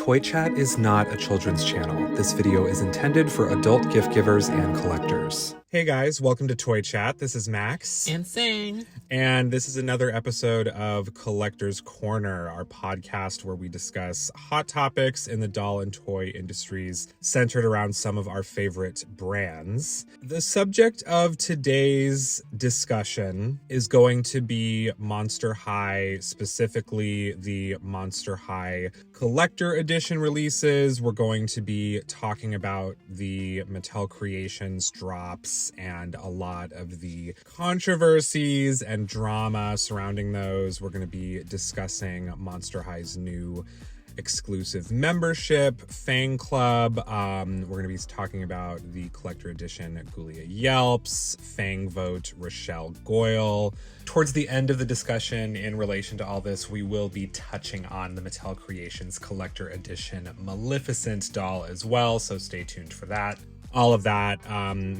Toy Chat is not a children's channel. This video is intended for adult gift givers and collectors. Hey guys, welcome to Toy Chat. This is Max. And Fang. And this is another episode of Collector's Corner, our podcast where we discuss hot topics in the doll and toy industries centered around some of our favorite brands. The subject of today's discussion is going to be Monster High, specifically the Monster High Collector Edition releases. We're going to be talking about the Mattel Creations drops and a lot of the controversies and drama surrounding those. We're going to be discussing Monster High's new exclusive membership, Fang Club. We're going to be talking about the collector edition Ghoulia Yelps, Fang Vote, Rochelle Goyle. Towards the end of the discussion in relation to all this, we will be touching on the Mattel Creations collector edition Maleficent doll as well, so stay tuned for that. All of that,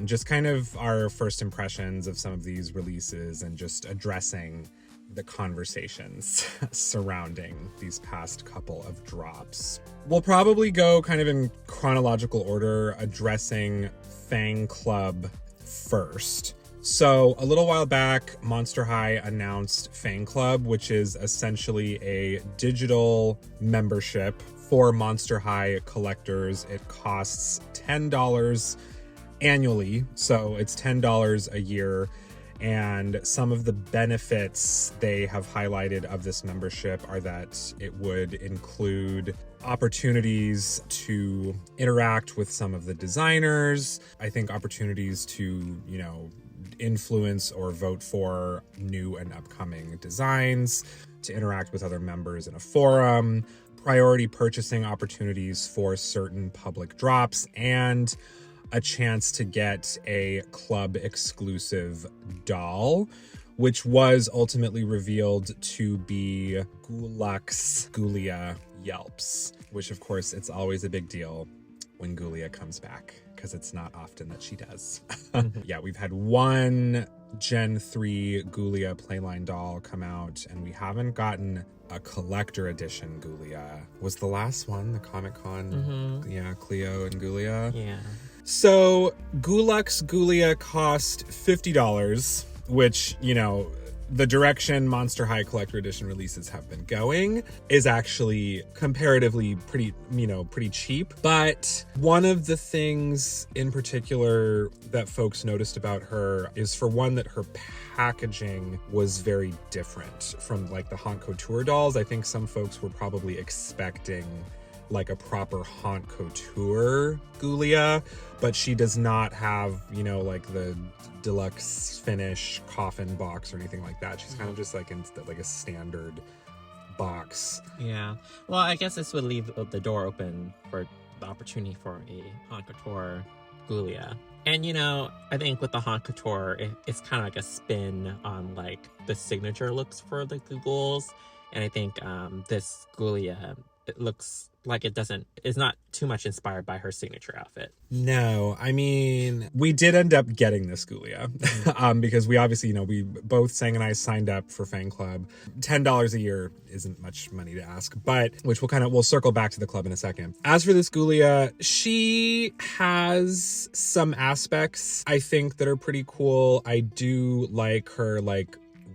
just kind of our first impressions of some of these releases and just addressing the conversations surrounding these past couple of drops. We'll probably go kind of in chronological order, addressing Fang Club first. So a little while back, Monster High announced Fang Club, which is essentially a digital membership for Monster High collectors. It costs $10 annually, so it's $10 a year. And some of the benefits they have highlighted of this membership are that it would include opportunities to interact with some of the designers. I think opportunities to, influence or vote for new and upcoming designs, to interact with other members in a forum, priority purchasing opportunities for certain public drops, and a chance to get a club exclusive doll, which was ultimately revealed to be Ghoulia Yelps, which of course it's always a big deal when Ghoulia comes back, because it's not often that she does. Yeah, we've had one Gen 3 Ghoulia playline doll come out, and we haven't gotten a collector edition Ghoulia. Was the last one the Comic-Con? Yeah, Cleo and Ghoulia. Yeah. So Ghoulia cost $50, which, the direction Monster High Collector Edition releases have been going is actually comparatively pretty cheap. But one of the things in particular that folks noticed about her is, for one, that her packaging was very different from like the Haute Couture dolls. I think some folks were probably expecting like a proper Haute Couture Ghoulia, but she does not have, like the deluxe finish coffin box or anything like that. She's kind of just like in like a standard box. Yeah. Well, I guess this would leave the door open for the opportunity for a Haute Couture Ghoulia. And, I think with the Haute Couture, it's kind of like a spin on like the signature looks for the ghouls. And I think this Ghoulia, it looks like it's not too much inspired by her signature outfit. No, I mean, we did end up getting this Ghoulia because we obviously, we both, Sang and I, signed up for Fang Club. $10 a year isn't much money to ask, but which we'll circle back to the club in a second. As for this Ghoulia, she has some aspects I think that are pretty cool. I do like her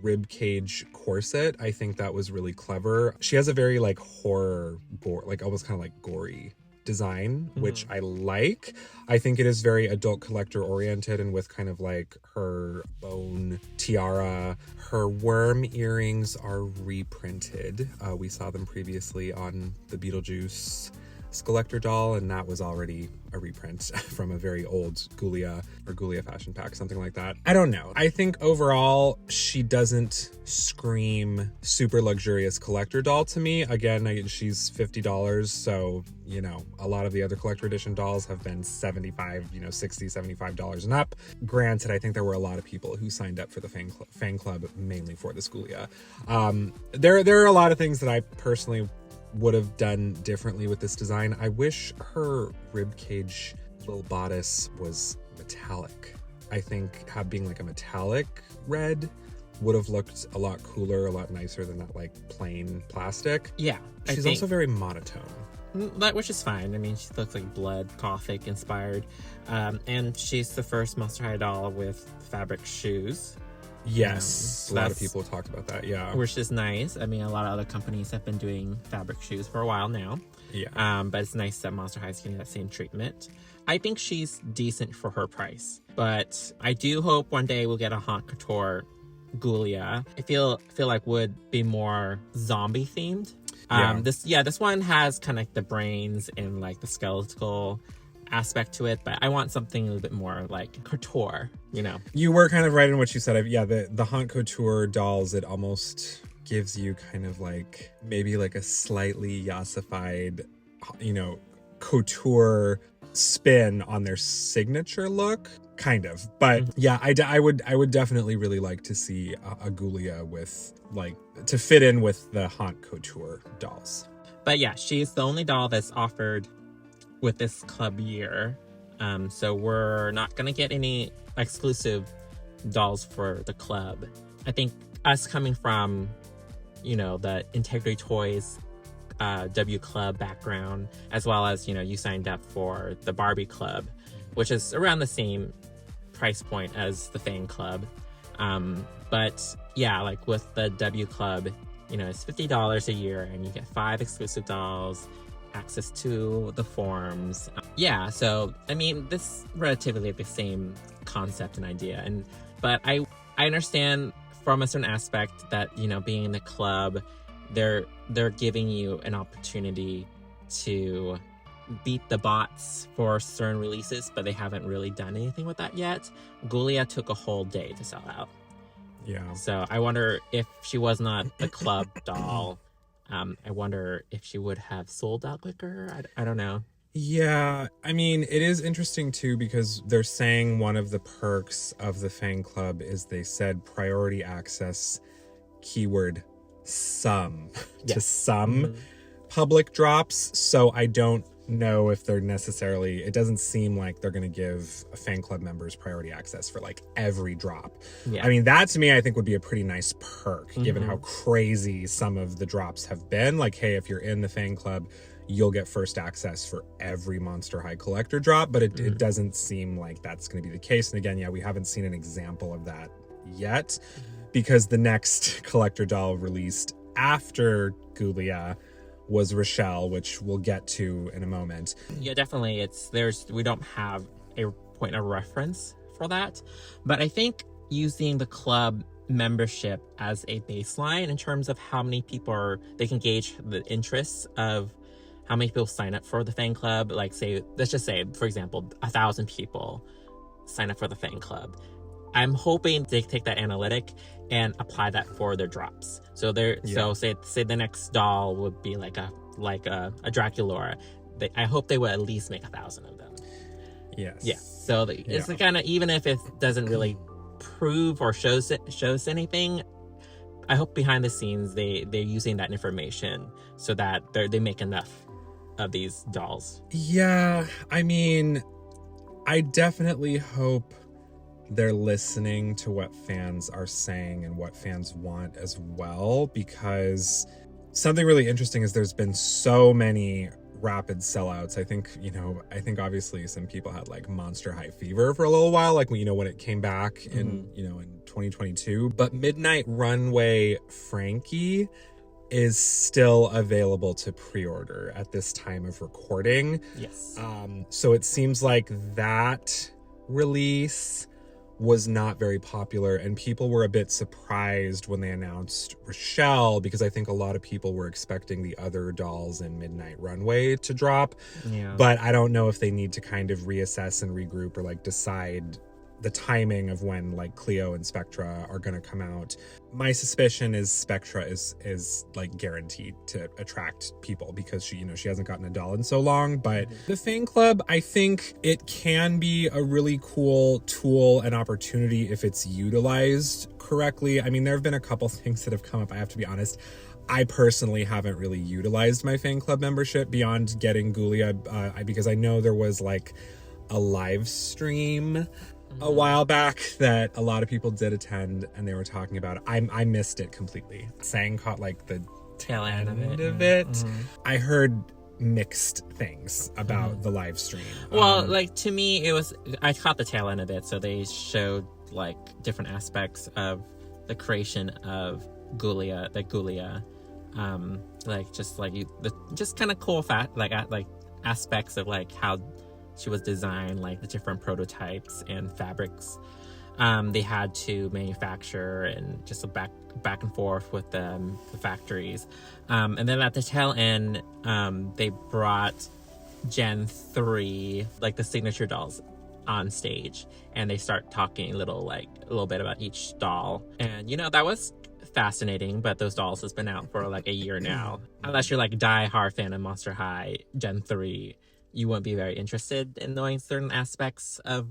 rib cage corset. I think that was really clever. She has a very horror gore, almost kind of gory design, which I like. I think it is very adult collector oriented, and with kind of her bone tiara. Her worm earrings are reprinted. We saw them previously on the Beetlejuice Collector doll, and that was already a reprint from a very old Ghoulia or Ghoulia fashion pack, something like that. I don't know. I think overall she doesn't scream super luxurious collector doll to me. Again, she's $50, so a lot of the other collector edition dolls have been $75, $60, $75 and up. Granted, I think there were a lot of people who signed up for the Fang Club mainly for this Ghoulia. There are a lot of things that I personally would have done differently with this design. I wish her ribcage little bodice was metallic. I think being a metallic red would have looked a lot cooler, a lot nicer than that plain plastic. Yeah. She's also very monotone. which is fine. I mean, she looks like blood, gothic inspired. And she's the first Monster High doll with fabric shoes. Yes, a lot of people talked about that, yeah. Which is nice. I mean, a lot of other companies have been doing fabric shoes for a while now. Yeah. But it's nice that Monster High is getting that same treatment. I think she's decent for her price. But I do hope one day we'll get a Haute Couture Ghoulia. I feel like would be more zombie themed. This one has kind of like the brains and like the skeletal aspect to it, but I want something a little bit more like couture, you know. You were kind of right in what you said. The Haute Couture dolls, it almost gives you kind of like maybe like a slightly yassified, you know, couture spin on their signature look, kind of. But yeah, I would definitely really like to see a Ghoulia with like to fit in with the Haute Couture dolls. But yeah, she's the only doll that's offered with this club year. So we're not gonna get any exclusive dolls for the club. I think us coming from, you know, the Integrity Toys W Club background, as well as, you know, you signed up for the Barbie Club, which is around the same price point as the Fang Club. But yeah, like with the W Club, you know, it's $50 a year and you get 5 exclusive dolls, access to the forums. Yeah, so I mean, this relatively the same concept and idea, but I understand from a certain aspect that, you know, being in the club, they're giving you an opportunity to beat the bots for certain releases, but they haven't really done anything with that yet. Ghoulia took a whole day to sell out. Yeah. So I wonder if she was not the club doll, I wonder if she would have sold out quicker. I don't know. Yeah, I mean, it is interesting too because they're saying one of the perks of the Fang Club is they said priority access, keyword some, to some public drops. So I don't know if they're necessarily, it doesn't seem like they're going to give Fan Club members priority access for like every drop. Yeah. I mean, that to me, I think would be a pretty nice perk given how crazy some of the drops have been. Like, hey, if you're in the Fan Club, you'll get first access for every Monster High collector drop, but it doesn't seem like that's going to be the case. And again, yeah, we haven't seen an example of that yet because the next collector doll released after Ghoulia was Rochelle, which we'll get to in a moment. Yeah, definitely. We don't have a point of reference for that, but I think using the club membership as a baseline in terms of how many people they can gauge the interests of how many people sign up for the Fan Club. Like, let's just say, for example, 1,000 people sign up for the Fan Club. I'm hoping they take that analytic and apply that for their drops. So so say the next doll would be like a Draculaura. I hope they would at least make 1,000 of them. Yes. Yeah. So it's the kind of, even if it doesn't really prove or shows anything, I hope behind the scenes they're using that information so that they make enough of these dolls. Yeah, I mean, I definitely hope they're listening to what fans are saying and what fans want as well, because something really interesting is there's been so many rapid sellouts. I think obviously some people had like Monster High fever for a little while, like, you know, when it came back in 2022, but Midnight Runway Frankie is still available to pre-order at this time of recording. Yes. So it seems like that release was not very popular, and people were a bit surprised when they announced Rochelle, because I think a lot of people were expecting the other dolls in Midnight Runway to drop. Yeah. But I don't know if they need to kind of reassess and regroup or like decide the timing of when like Cleo and Spectra are going to come out. My suspicion is Spectra is like guaranteed to attract people because she hasn't gotten a doll in so long. But the Fan Club, I think it can be a really cool tool and opportunity if it's utilized correctly. I mean, there have been a couple things that have come up, I have to be honest. I personally haven't really utilized my Fan Club membership beyond getting Ghoulia, because I know there was like a live stream a while back that a lot of people did attend, and they were talking about it. I missed it completely. Fang caught like the tail end of it. I heard mixed things about the live stream. Well, like, to me, I caught the tail end of it, so they showed, like, different aspects of the creation of Ghoulia, just kind of cool aspects of, like, how she was designed, like the different prototypes and fabrics they had to manufacture, and just a back and forth with the factories. And then at the tail end, they brought Gen 3, like the signature dolls, on stage, and they start talking a little bit about each doll. And, you know, that was fascinating, but those dolls has been out for like a year now. Unless you're like die-hard fan of Monster High Gen 3, you wouldn't be very interested in knowing certain aspects of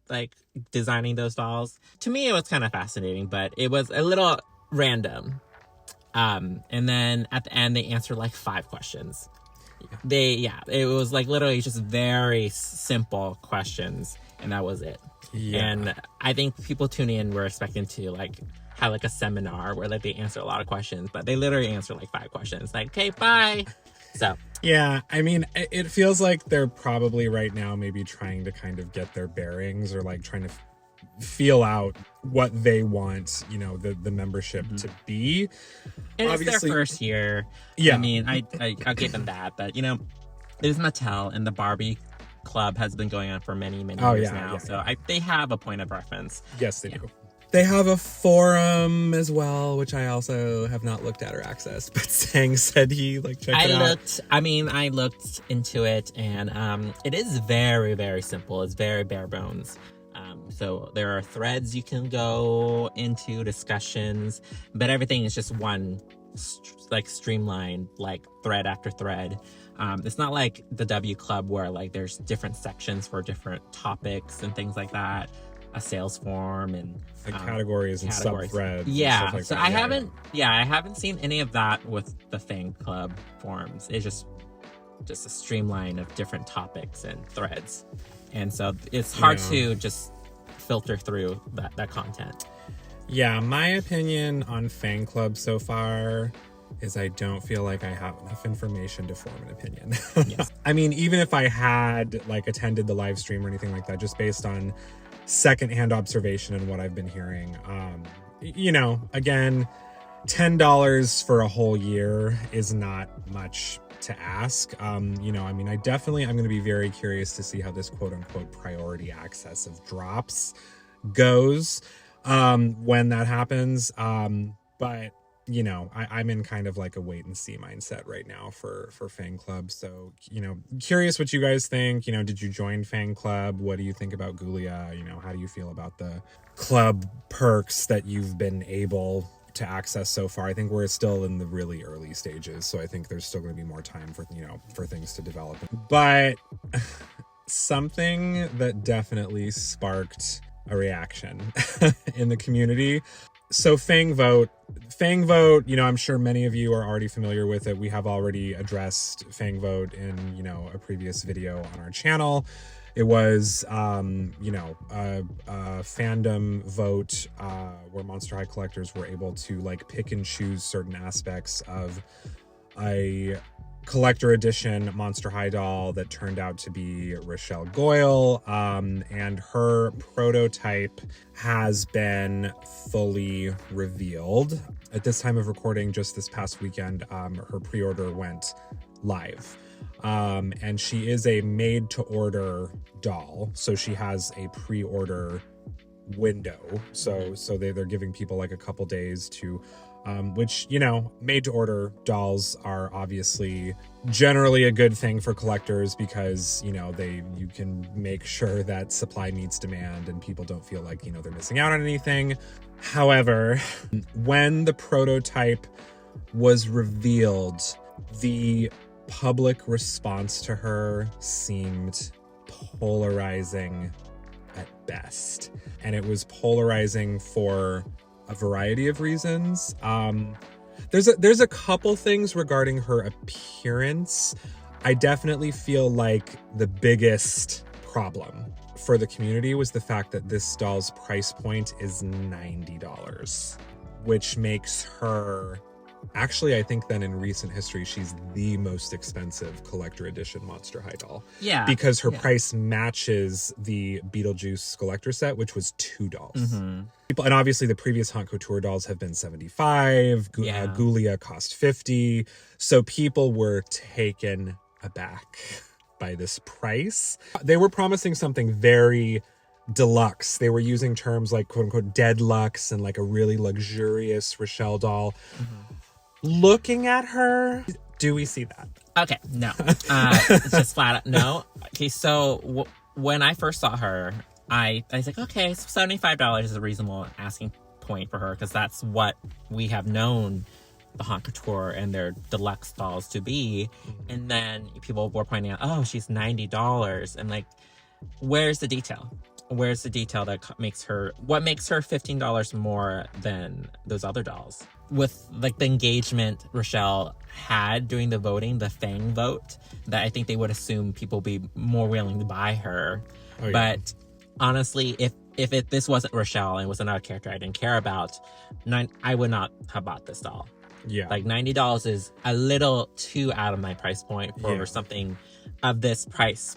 like designing those dolls. To me, it was kind of fascinating, but it was a little random. And then at the end, they answered like 5 questions. It was like literally just very simple questions, and that was it. And I think people tuning in were expecting to like have like a seminar where like they answer a lot of questions, but they literally answer like 5 questions, like, okay, bye. So yeah, I mean, it feels like they're probably right now maybe trying to kind of get their bearings, or like trying to feel out what they want, you know, the membership to be. And obviously, it's their first year. Yeah, I mean, I'll give them that, but you know, it is Mattel, and the Barbie Club has been going on for many years now. So they have a point of reference. Yes, they do. They have a forum as well, which I also have not looked at or accessed, but Fang said he like checked it out. I looked into it, and it is very, very simple. It's very bare bones. So there are threads you can go into, discussions, but everything is just one like streamlined, like thread after thread. It's not like the W Club where like there's different sections for different topics and things like that. A sales form and categories and subthreads. Yeah. And stuff like so that. I haven't seen any of that with the Fang Club forums. It's just a streamline of different topics and threads. And so it's hard to just filter through that content. Yeah, my opinion on Fang Club so far is I don't feel like I have enough information to form an opinion. Yes. I mean, even if I had like attended the live stream or anything like that, just based on secondhand observation and what I've been hearing, you know, again, $10 for a whole year is not much to ask. You know, I mean, I'm going to be very curious to see how this quote unquote priority access of drops goes when that happens. But you know, I'm in kind of like a wait and see mindset right now for Fang Club. So, you know, curious what you guys think. You know, did you join Fang Club? What do you think about Ghoulia? You know, how do you feel about the club perks that you've been able to access so far? I think we're still in the really early stages, so I think there's still going to be more time for, you know, for things to develop. But something that definitely sparked a reaction in the community. So Fang Vote, you know, I'm sure many of you are already familiar with it. We have already addressed Fang Vote in, you know, a previous video on our channel. It was, you know, a fandom vote where Monster High collectors were able to like pick and choose certain aspects of a collector edition Monster High doll that turned out to be Rochelle Goyle, and her prototype has been fully revealed. At this time of recording, just this past weekend, her pre-order went live. And she is a made-to-order doll, so she has a pre-order window. So they're giving people like a couple days to which, you know, made-to-order dolls are obviously generally a good thing for collectors because, you know, you can make sure that supply meets demand and people don't feel like, you know, they're missing out on anything. However, when the prototype was revealed, the public response to her seemed polarizing at best. And it was polarizing for a variety of reasons. There's a couple things regarding her appearance. I definitely feel like the biggest problem for the community was the fact that this doll's price point is $90, which makes her Actually, I think then in recent history, she's the most expensive collector edition Monster High doll. Yeah. Because her price matches the Beetlejuice collector set, which was $2. And obviously the previous Haute Couture dolls have been $75. Ghoulia cost $50. So people were taken aback by this price. They were promising something very deluxe. They were using terms like quote unquote dead luxe and like a really luxurious Rochelle doll. Looking at her, do we see that? Okay, no. It's just flat out no. Okay, so when I first saw her, I was like, okay, so $75 is a reasonable asking point for her, because that's what we have known the Haute Couture and their deluxe dolls to be. And then people were pointing out, oh, she's $90. And like, where's the detail? Where's the detail that makes her, what makes her $15 more than those other dolls? With like the engagement Rochelle had during the voting, the Fang vote, that I think they would assume people would be more willing to buy her. Oh, yeah. But honestly, if this wasn't Rochelle and was another character I didn't care about, I would not have bought this doll. Yeah. Like $90 is a little too out of my price point for something of this price,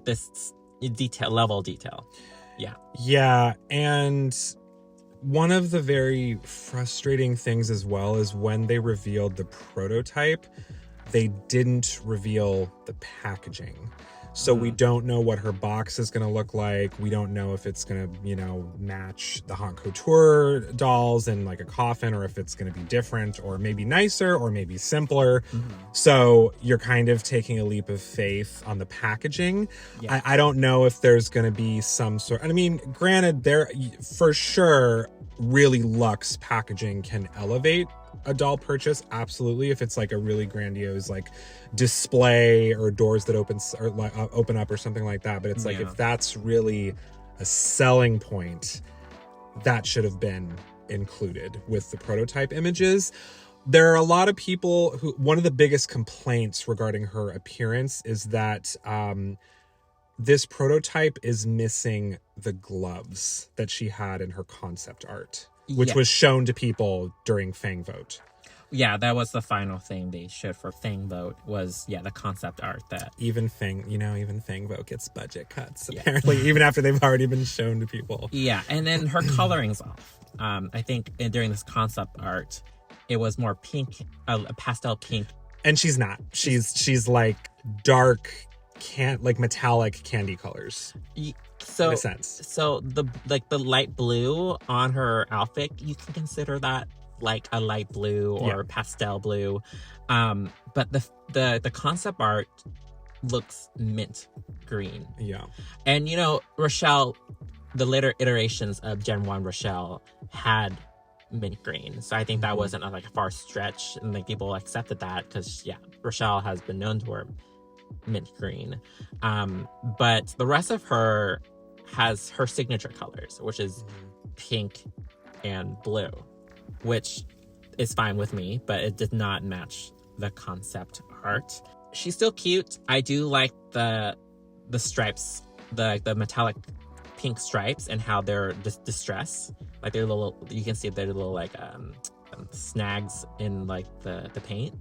this detail. Yeah. Yeah. And one of the very frustrating things as well is when they revealed the prototype, they didn't reveal the packaging. So we don't know what her box is going to look like. We don't know if it's going to, match the Haute Couture dolls in like a coffin, or if it's going to be different or maybe nicer or maybe simpler. So you're kind of taking a leap of faith on the packaging. Yeah. I don't know if there's going to be some sort, I mean, granted, there for sure, really luxe packaging can elevate a doll purchase, absolutely, if it's like a really grandiose like display or doors that open up or something like that. But it's like, if that's really a selling point, that should have been included with the prototype images. There are a lot of people who, one of the biggest complaints regarding her appearance is that this prototype is missing the gloves that she had in her concept art, which was shown to people during Fang Vote. Yeah, that was the final thing they showed for Fang Vote was, the concept art that... Even Fang Vote gets budget cuts, apparently, even after they've already been shown to people. Yeah, and then her coloring's off. I think during this concept art, it was more pink, a pastel pink. And she's not. She's like dark, metallic candy colors. So, in a sense. So the light blue on her outfit, you can consider that like a light blue or pastel blue. But the concept art looks mint green. Yeah. And Rochelle, the later iterations of Gen 1 Rochelle had mint green. So I think that wasn't a far stretch, and like people accepted that because Rochelle has been known to wear mint green. But the rest of her has her signature colors, which is pink and blue, which is fine with me, but it did not match the concept art. She's still cute. I do like the stripes, the metallic pink stripes, and how they're just distress. Like they're little, you can see they're little snags in like the paint,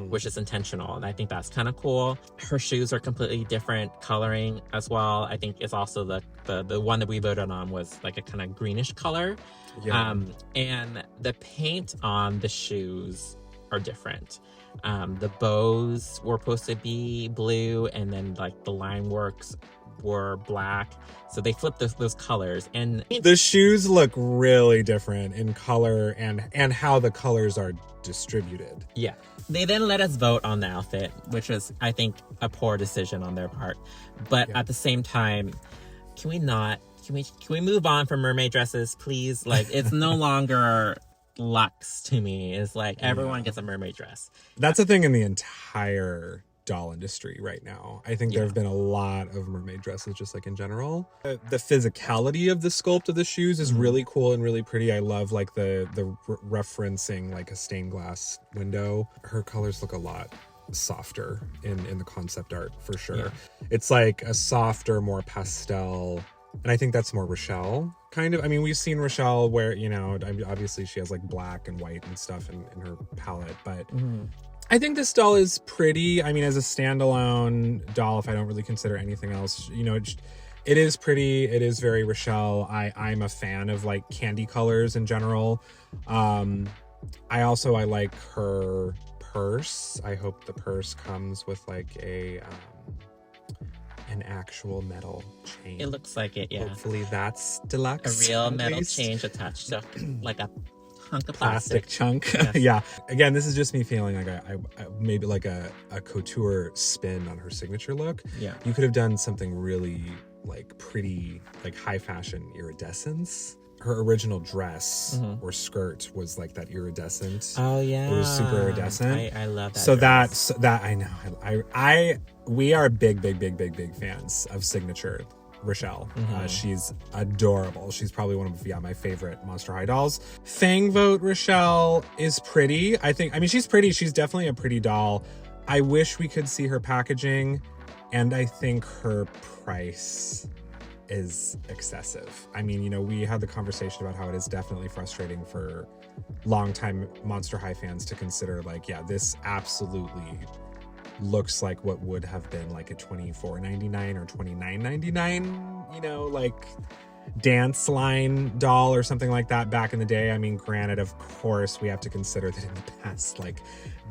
which is intentional, and I think that's kind of cool. Her shoes are completely different coloring as well. I think it's also the one that we voted on was like a kind of greenish color. And the paint on the shoes are different. The bows were supposed to be blue, and then like the line works were black, so they flipped those colors, and the shoes look really different in color and how the colors are distributed. They then let us vote on the outfit, which was, I think, a poor decision on their part, but at the same time, can we move on from mermaid dresses, please? Like, it's no longer luxe to me. It's like everyone gets a mermaid dress. That's a thing in the entire doll industry right now. I think there have been a lot of mermaid dresses, just like in general. The physicality of the sculpt of the shoes is really cool and really pretty. I love like the referencing like a stained glass window. Her colors look a lot softer in the concept art for sure. It's like a softer, more pastel, and I think that's more Rochelle, kind of. I mean, we've seen Rochelle wear, obviously she has like black and white and stuff in her palette, but I think this doll is pretty. I mean, as a standalone doll, if I don't really consider anything else, it is pretty. It is very Rochelle. I'm a fan of like candy colors in general. I like her purse. I hope the purse comes with like an actual metal chain. It looks like it, yeah. Hopefully that's deluxe. A real metal chain attached to like a hunk of plastic chunk. Yes. Yeah. Again, this is just me feeling like I maybe like a couture spin on her signature look. Yeah. You could have done something really like pretty, like high fashion iridescence. Her original dress or skirt was like that iridescent. Oh yeah, it was super iridescent. I love that. So dress. that I know. We are big fans of signature Rochelle. She's adorable. She's probably one of my favorite Monster High dolls. Fang vote Rochelle is pretty. I mean she's pretty. She's definitely a pretty doll. I wish we could see her packaging, and I think her price is excessive. I mean, we had the conversation about how it is definitely frustrating for longtime Monster High fans to consider like, yeah, this absolutely looks like what would have been like a $24.99 or $29.99, like dance line doll or something like that back in the day. I mean, granted, of course, we have to consider that in the past like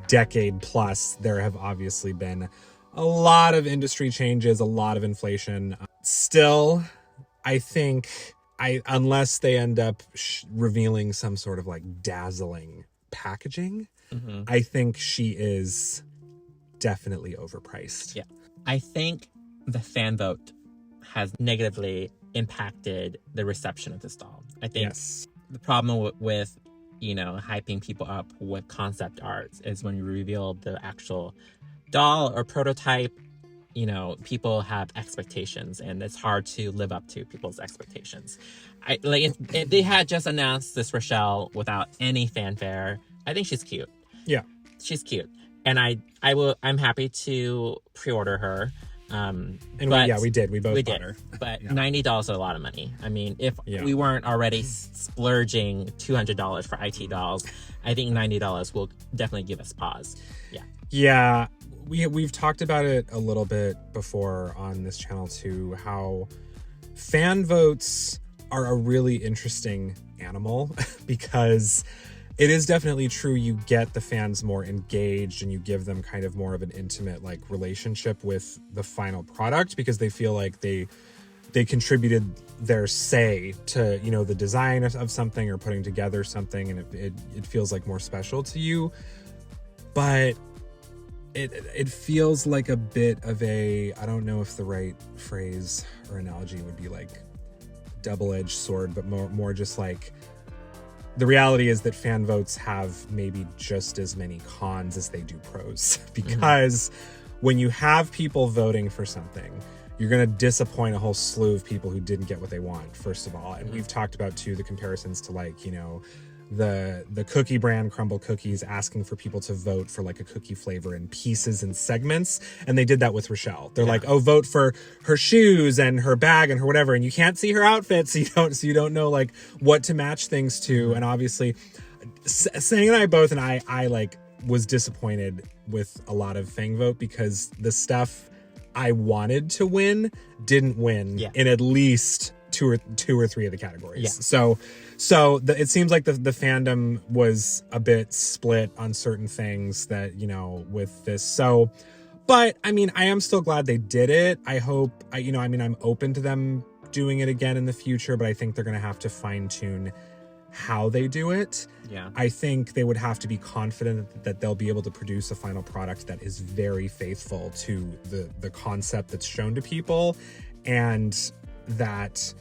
decade plus, there have obviously been a lot of industry changes, a lot of inflation. Still, I think unless they end up revealing some sort of like dazzling packaging, I think she is definitely overpriced. Yeah. I think the fan vote has negatively impacted the reception of this doll. I think the problem with hyping people up with concept art is when you reveal the actual doll or prototype, people have expectations and it's hard to live up to people's expectations. If they had just announced this Rochelle without any fanfare, I think she's cute. Yeah. She's cute. And I'm happy to pre-order her. We did. We both bought her. But $90 is a lot of money. I mean, if we weren't already splurging $200 for IT dolls, I think $90 will definitely give us pause. Yeah. Yeah. We've talked about it a little bit before on this channel too, how fan votes are a really interesting animal because it is definitely true. You get the fans more engaged and you give them kind of more of an intimate like relationship with the final product because they feel like they contributed their say to, the design of something or putting together something, and it feels like more special to you. But it feels like a bit of I don't know if the right phrase or analogy would be like double-edged sword, but more just like the reality is that fan votes have maybe just as many cons as they do pros because when you have people voting for something, you're going to disappoint a whole slew of people who didn't get what they want, first of all. And we've talked about too the comparisons to like, the cookie brand Crumble Cookies asking for people to vote for like a cookie flavor in pieces and segments, and they did that with Rochelle. They're like, oh, vote for her shoes and her bag and her whatever, and you can't see her outfit, so you don't know like what to match things to. And obviously Sang and I both, and I like was disappointed with a lot of Fang vote because the stuff I wanted to win didn't win in at least two or three of the categories. So it seems like the fandom was a bit split on certain things that, with this. So, but I mean, I am still glad they did it. I hope, I'm open to them doing it again in the future, but I think they're going to have to fine tune how they do it. Yeah. I think they would have to be confident that they'll be able to produce a final product that is very faithful to the concept that's shown to people, and that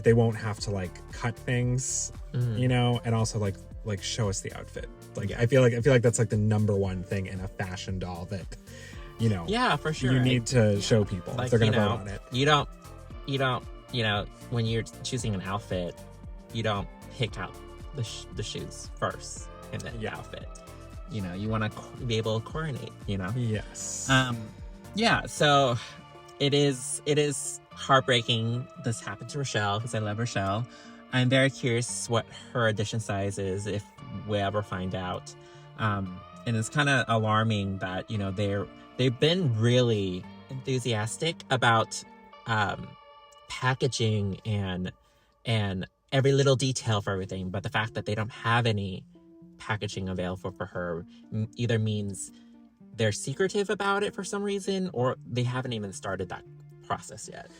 they won't have to like cut things, and also like show us the outfit. Like I feel like that's like the number one thing in a fashion doll that, yeah, for sure, you need to show people if they're gonna vote on it. You don't when you're choosing an outfit, you don't pick out the shoes first and then the outfit. You want to be able to coordinate. Yes. Yeah. So it is heartbreaking this happened to Rochelle because I love Rochelle. I'm very curious what her edition size is, if we ever find out. And it's kind of alarming that, you know, they've been really enthusiastic about packaging and every little detail for everything, but the fact that they don't have any packaging available for her either means they're secretive about it for some reason, or they haven't even started that process yet.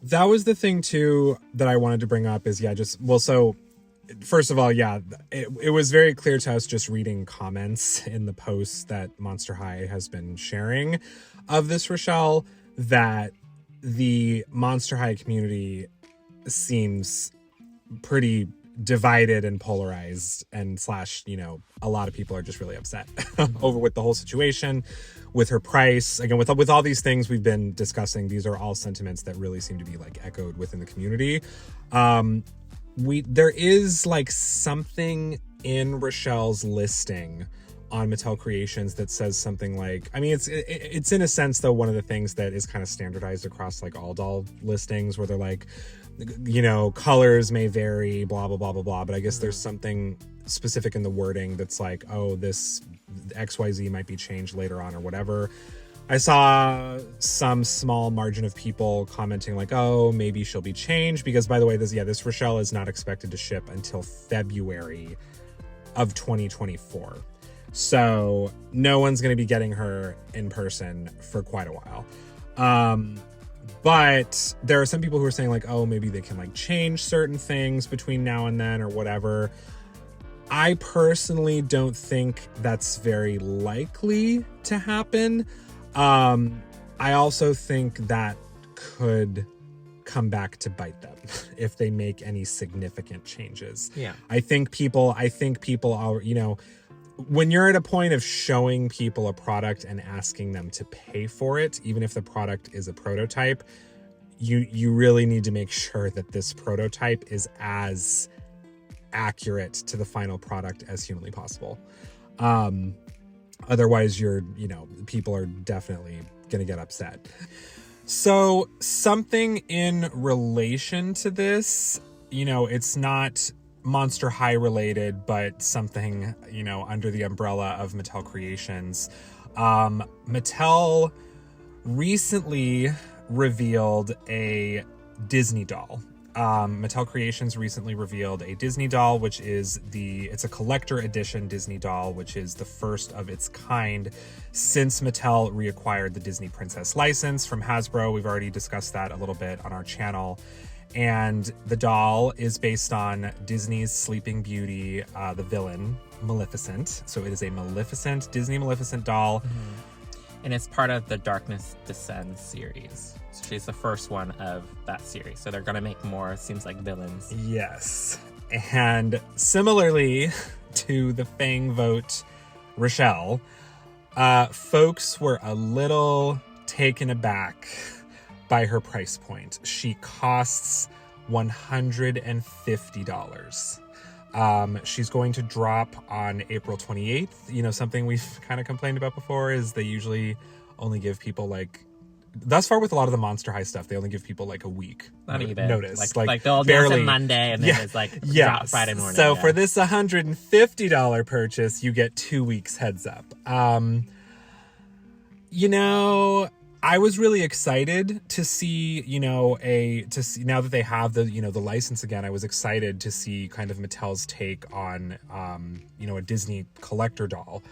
That was the thing too that I wanted to bring up is, so first of all, it was very clear to us just reading comments in the posts that Monster High has been sharing of this Rochelle, that the Monster High community seems pretty divided and polarized, and a lot of people are just really upset over with the whole situation, with her price. Again, with all these things we've been discussing, these are all sentiments that really seem to be like echoed within the community. There is like something in Rochelle's listing on Mattel Creations that says something like, I mean, it's in a sense though one of the things that is kind of standardized across like all doll listings, where they're like, you know, colors may vary, blah blah blah blah blah, but I guess there's something specific in the wording that's like, oh, this XYZ might be changed later on or whatever. I saw some small margin of people commenting like, oh, maybe she'll be changed, because by the way, this Rochelle is not expected to ship until February of 2024. So no one's going to be getting her in person for quite a while. But there are some people who are saying like, oh, maybe they can like change certain things between now and then or whatever. I personally don't think that's very likely to happen. I also think that could come back to bite them if they make any significant changes. Yeah. I think people are, you know, when you're at a point of showing people a product and asking them to pay for it, even if the product is a prototype, you really need to make sure that this prototype is as accurate to the final product as humanly possible. Otherwise, people are definitely going to get upset. So something in relation to this, you know, it's not Monster High related, but something, you know, under the umbrella of Mattel Creations. Mattel recently revealed a Disney doll. Mattel Creations recently revealed a Disney doll, which is it's a collector edition Disney doll, which is the first of its kind since Mattel reacquired the Disney Princess license from Hasbro. We've already discussed that a little bit on our channel. And the doll is based on Disney's Sleeping Beauty, the villain, Maleficent. So it is a Disney Maleficent doll. Mm-hmm. And it's part of the Darkness Descends series. So she's the first one of that series. So they're going to make more, seems like, villains. Yes. And similarly to the Fang vote Rochelle, folks were a little taken aback by her price point. She costs $150. She's going to drop on April 28th. You know, something we've kind of complained about before is they usually only give people like, thus far with a lot of the Monster High stuff, they only give people like a week notice. Like they'll announce it Monday and then it's like drop Friday morning. So for this $150 purchase, you get 2 weeks heads up. You know, I was really excited to see, now that they have the license again, I was excited to see kind of Mattel's take on, a Disney collector doll.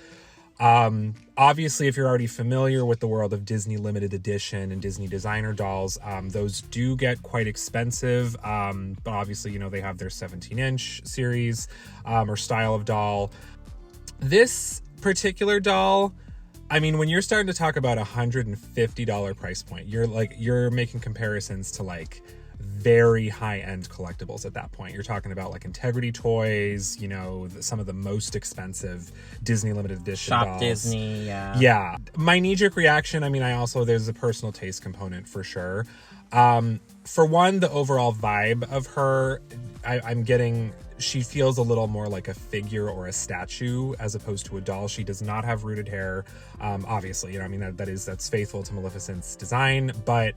Obviously, if you're already familiar with the world of Disney limited edition and Disney designer dolls, those do get quite expensive. But obviously, they have their 17-inch series, or style of doll. This particular doll, I mean, when you're starting to talk about $150 price point, you're making comparisons to like very high-end collectibles at that point. You're talking about like Integrity Toys, some of the most expensive Disney limited edition Shop dolls. Disney, yeah. Yeah. My knee-jerk reaction, there's a personal taste component for sure. For one, the overall vibe of her, I'm getting, she feels a little more like a figure or a statue as opposed to a doll. She does not have rooted hair. Obviously, that's faithful to Maleficent's design, but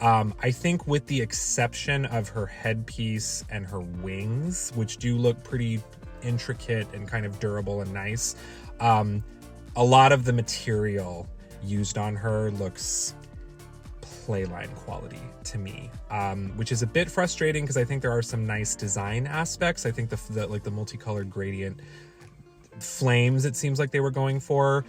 I think with the exception of her headpiece and her wings, which do look pretty intricate and kind of durable and nice, a lot of the material used on her looks playline quality to me, which is a bit frustrating because I think there are some nice design aspects. I think the multicolored gradient flames, it seems like they were going for,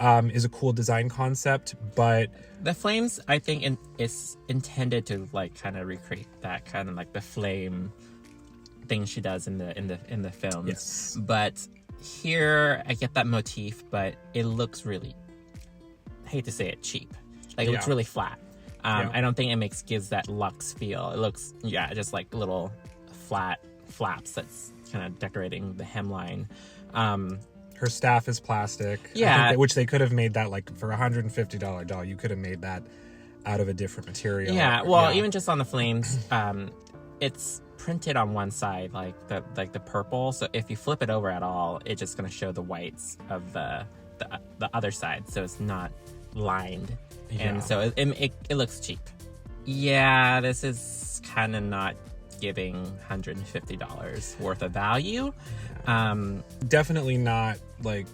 is a cool design concept, but the flames, I think, is intended to like kind of recreate that kind of like the flame thing she does in the films. Yes. But here I get that motif, but it looks really, I hate to say it, cheap. Like it looks really flat. I don't think it gives that luxe feel. It looks just like little flat flaps that's kind of decorating the hemline. Her staff is plastic. Which they could have made that, like, for $150 doll. You could have made that out of a different material. Even just on the flames, it's printed on one side, like the purple. So if you flip it over at all, it's just going to show the whites of the other side. So it's not lined, and so it looks cheap. Yeah, this is kind of not giving $150 worth of value. Definitely not like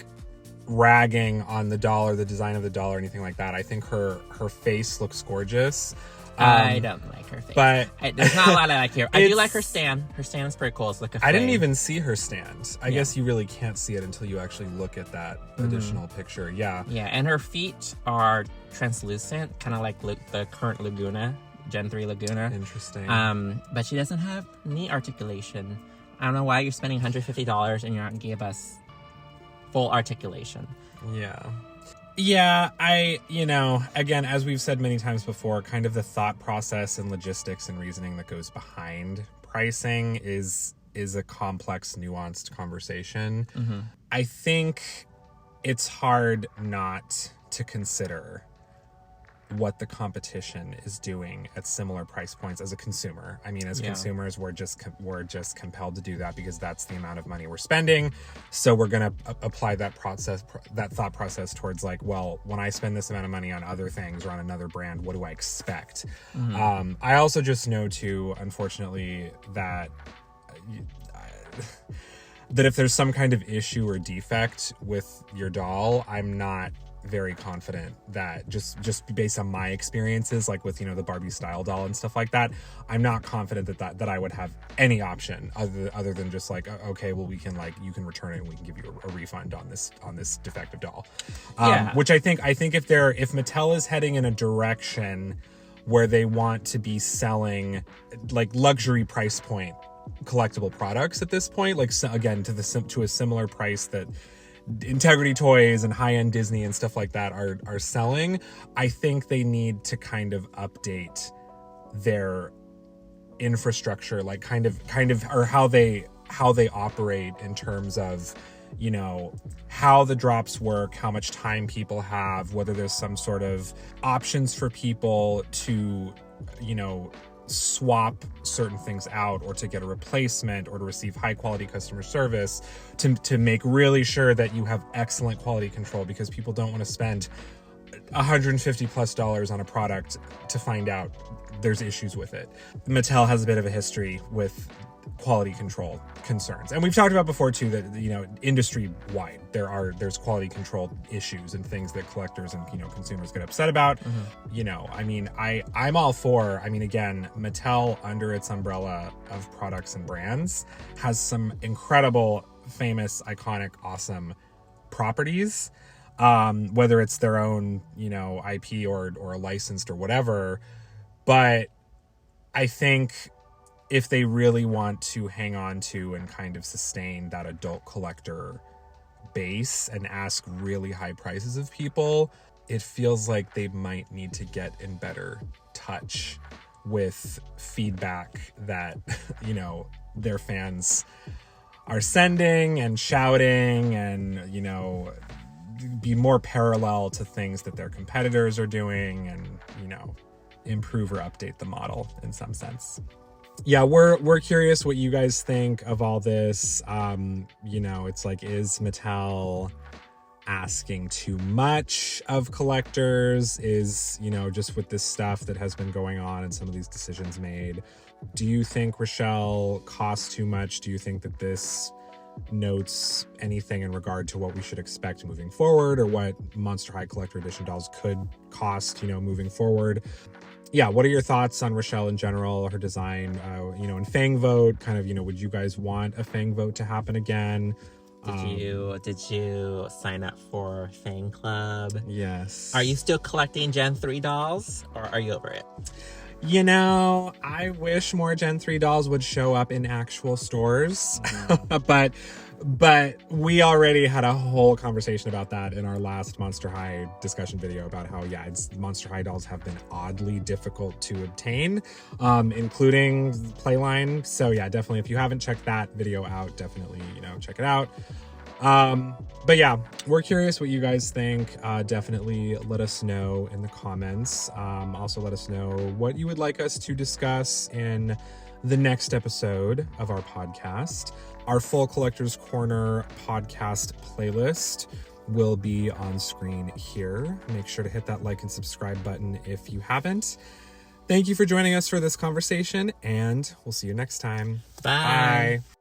ragging on the doll or the design of the doll or anything like that. I think her face looks gorgeous. I don't like her face, but there's not a lot I like here. I do like her stand. Her stand is pretty cool. It's like a flame. I didn't even see her stand. I guess you really can't see it until you actually look at that additional picture. Yeah, and her feet are translucent, kind of like the current Laguna, Gen 3 Laguna. Interesting. But she doesn't have knee articulation. I don't know why you're spending $150 and you're not give us full articulation. Yeah, again, as we've said many times before, kind of the thought process and logistics and reasoning that goes behind pricing is a complex, nuanced conversation. I think it's hard not to consider what the competition is doing at similar price points as a consumer. I mean, as consumers, we're just compelled to do that because that's the amount of money we're spending. So we're going to apply that thought process towards like, well, when I spend this amount of money on other things or on another brand, what do I expect? I also just know too, unfortunately, that if there's some kind of issue or defect with your doll, I'm not very confident that just based on my experiences, like with the Barbie style doll and stuff like that, I'm not confident that I would have any option other than just like, okay, well, we can you can return it and we can give you a refund on this defective doll. Which I think if Mattel is heading in a direction where they want to be selling like luxury price point collectible products at this point, like again to a similar price that Integrity Toys and high-end Disney and stuff like that are selling, I think they need to kind of update their infrastructure, like kind of or how they operate in terms of how the drops work, how much time people have, whether there's some sort of options for people to swap certain things out or to get a replacement or to receive high quality customer service to make really sure that you have excellent quality control, because people don't want to spend $150+ on a product to find out there's issues with it. Mattel has a bit of a history with quality control concerns, and we've talked about before too that industry wide there's quality control issues and things that collectors and consumers get upset about. I mean, I'm all for, again, Mattel under its umbrella of products and brands has some incredible, famous, iconic, awesome properties, whether it's their own IP or licensed or whatever. But I think if they really want to hang on to and kind of sustain that adult collector base and ask really high prices of people, it feels like they might need to get in better touch with feedback that their fans are sending and shouting, and be more parallel to things that their competitors are doing, and improve or update the model in some sense. Yeah, we're curious what you guys think of all this. It's like, is Mattel asking too much of collectors? Is, you know, just with this stuff that has been going on and some of these decisions made, do you think Rochelle costs too much? Do you think that this notes anything in regard to what we should expect moving forward, or what Monster High Collector Edition dolls could cost, you know, moving forward? Yeah, what are your thoughts on Rochelle in general, her design, you know, and Fang vote, kind of, you know, would you guys want a Fang vote to happen again? Did you sign up for Fang Club? Yes. Are you still collecting Gen 3 dolls, or are you over it? You know, I wish more Gen 3 dolls would show up in actual stores, but we already had a whole conversation about that in our last Monster High discussion video about how, yeah, Monster High dolls have been oddly difficult to obtain, including Playline. So yeah, definitely, if you haven't checked that video out, definitely, you know, check it out. But yeah, we're curious what you guys think. Definitely let us know in the comments. Also let us know what you would like us to discuss in the next episode of our podcast. Our full Collector's Corner podcast playlist will be on screen here. Make sure to hit that like and subscribe button if you haven't. Thank you for joining us for this conversation, and we'll see you next time. Bye. Bye.